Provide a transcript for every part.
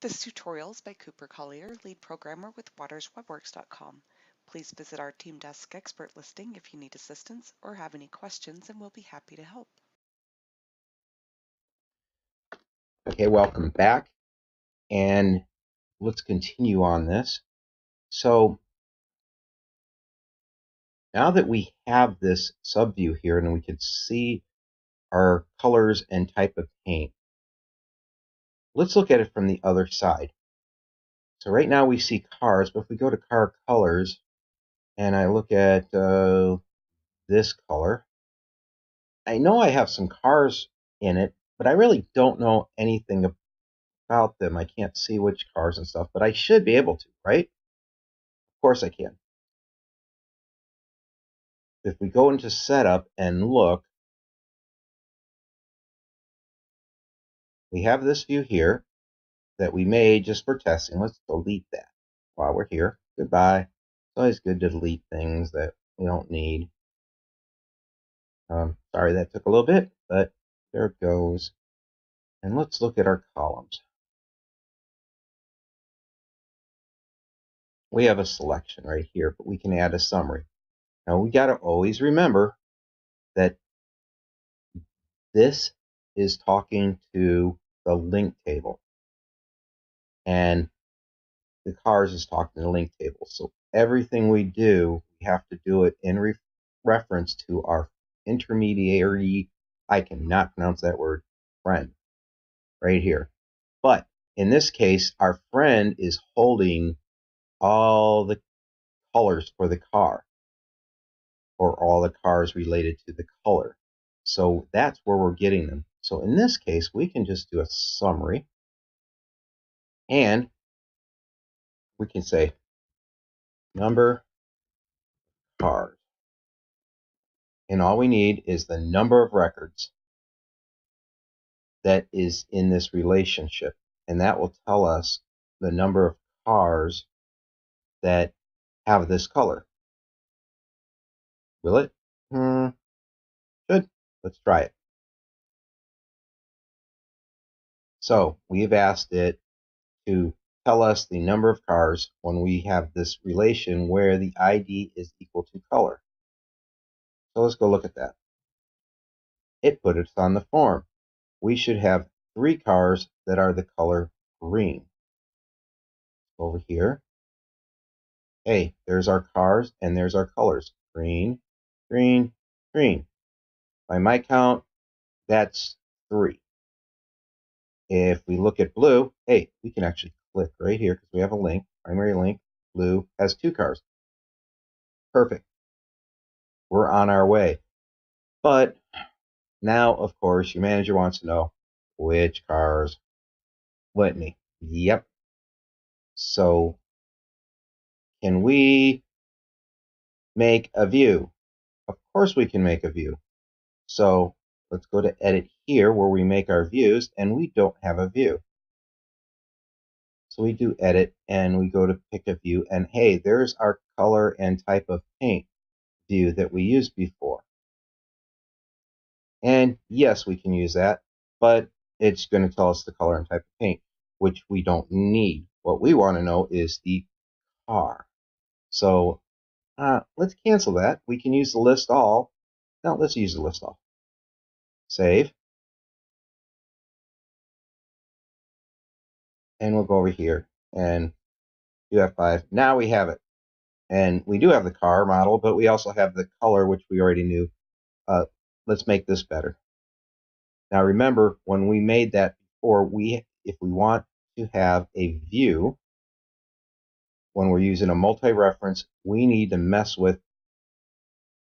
This tutorial is by Cooper Collier, lead programmer with WatersWebWorks.com. Please visit our TeamDesk expert listing if you need assistance or have any questions, and we'll be happy to help. Okay, welcome back, and let's continue on this. So now that we have this subview here and we can see our colors and type of paint, let's look at it from the other side. So right now we see cars, but if we go to car colors and I look at this color, I know I have some cars in it, but I really don't know anything about them. I can't see which cars and stuff, but I should be able to, right? Of course I can. If we go into setup and look, we have this view here that we made just for testing. Let's delete that while we're here. Goodbye. It's always good to delete things that we don't need. Sorry that took a little bit, but there it goes. And let's look at our columns. We have a selection right here, but we can add a summary. Now we got to always remember that this is talking to the link table, and the cars is talking to the link table. So everything we do, we have to do it in reference to our intermediary, I cannot pronounce that word, friend, right here. But in this case, our friend is holding all the colors for the car, or all the cars related to the color. So that's where we're getting them. So in this case, we can just do a summary, and we can say number cars. And all we need is the number of records that is in this relationship. And that will tell us the number of cars that have this color. Will it? Should. Let's try it. So we've asked it to tell us the number of cars when we have this relation where the ID is equal to color. So let's go look at that. It put us on the form. We should have 3 cars that are the color green. Over here. Hey, there's our cars and there's our colors. Green, green, green. By my count, that's 3. If we look at blue, hey, we can actually click right here because we have a link, primary link. Blue has 2 cars. Perfect. We're on our way. But now, of course, your manager wants to know which cars. Whitney. Yep. So can we make a view? Of course we can make a view. So let's go to edit here where we make our views, and we don't have a view. So we do edit and we go to pick a view, and hey, there's our color and type of paint view that we used before. And yes, we can use that, but it's going to tell us the color and type of paint, which we don't need. What we want to know is the car. So let's cancel that. We can use the list all. Now let's use the list all. Save. And we'll go over here and do F5. Now we have it. And we do have the car model, but we also have the color, which we already knew. Let's make this better. Now remember, when we made that before, if we want to have a view, when we're using a multi-reference, we need to mess with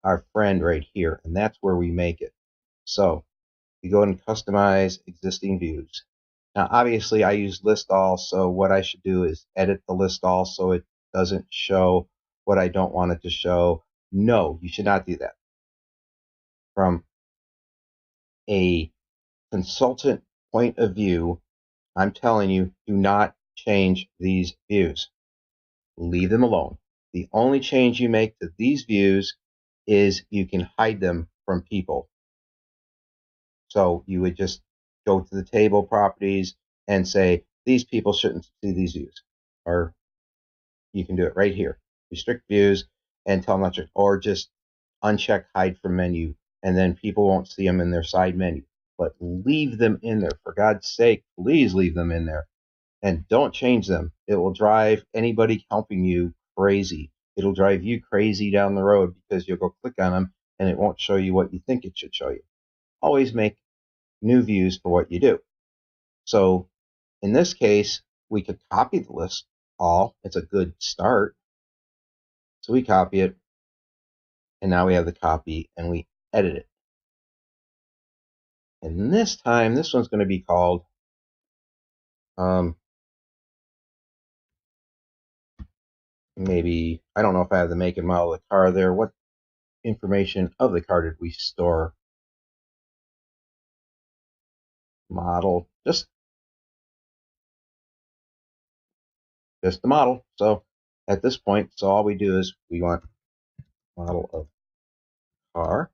our friend right here, and that's where we make it. So we go and customize existing views. Now, obviously, I use list all, so what I should do is edit the list all so it doesn't show what I don't want it to show. No, you should not do that. From a consultant point of view, I'm telling you, do not change these views. Leave them alone. The only change you make to these views is you can hide them from people. So you would just go to the table properties and say, these people shouldn't see these views. Or you can do it right here. Restrict views and tell them not to, or just uncheck hide from menu, and then people won't see them in their side menu. But leave them in there. For God's sake, please leave them in there. And don't change them. It will drive anybody helping you crazy. It'll drive you crazy down the road because you'll go click on them and it won't show you what you think it should show you. Always make new views for what you do. So in this case, we could copy the list all. It's a good start. So we copy it, and now we have the copy, and we edit it. And this time, this one's going to be called maybe, I don't know if I have the make and model of the car there. What information of the car did we store? Model, just the model. So at this point, so all we do is we want model of car.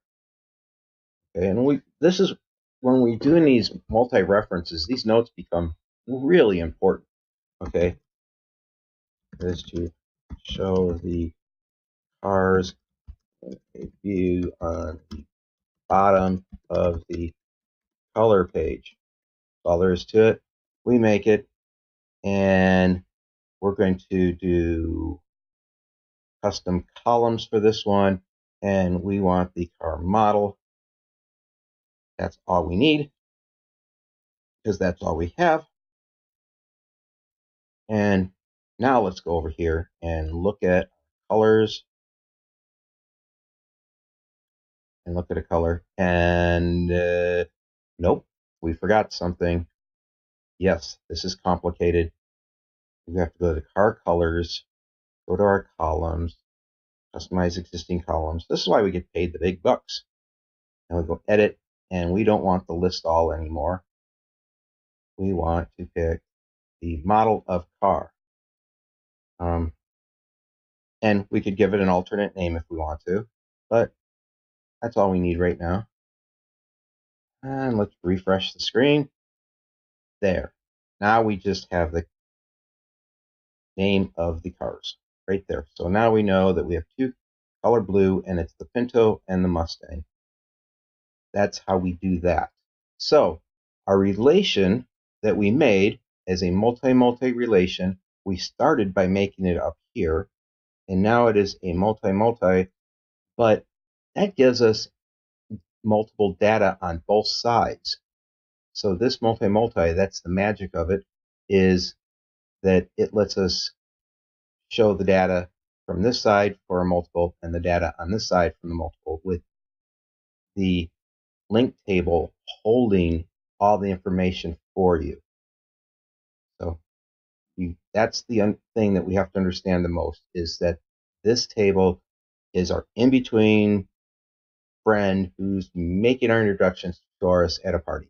Okay, and this is when we're doing these multi-references, these notes become really important. Okay, is to show the cars a view on the bottom of the color page. That's all there is to it. We make it, and we're going to do custom columns for this one, and we want the car model. That's all we need because that's all we have. And now let's go over here and look at colors and look at a color. And nope, we forgot something. Yes, this is complicated. We have to go to car colors, go to our columns, customize existing columns. This is why we get paid the big bucks. And we go edit, and we don't want the list all anymore. We want to pick the model of car. And we could give it an alternate name if we want to, but that's all we need right now. And let's refresh the screen. There. Now we just have the name of the cars right there. So now we know that we have two color blue, and it's the Pinto and the Mustang. That's how we do that. So our relation that we made as a multi-multi relation, we started by making it up here, and now it is a multi-multi, but that gives us multiple data on both sides. So this multi-multi, that's the magic of it, is that it lets us show the data from this side for a multiple and the data on this side from the multiple, with the link table holding all the information for you. So that's the thing that we have to understand the most, is that this table is our in-between friend who's making our introductions to us at a party.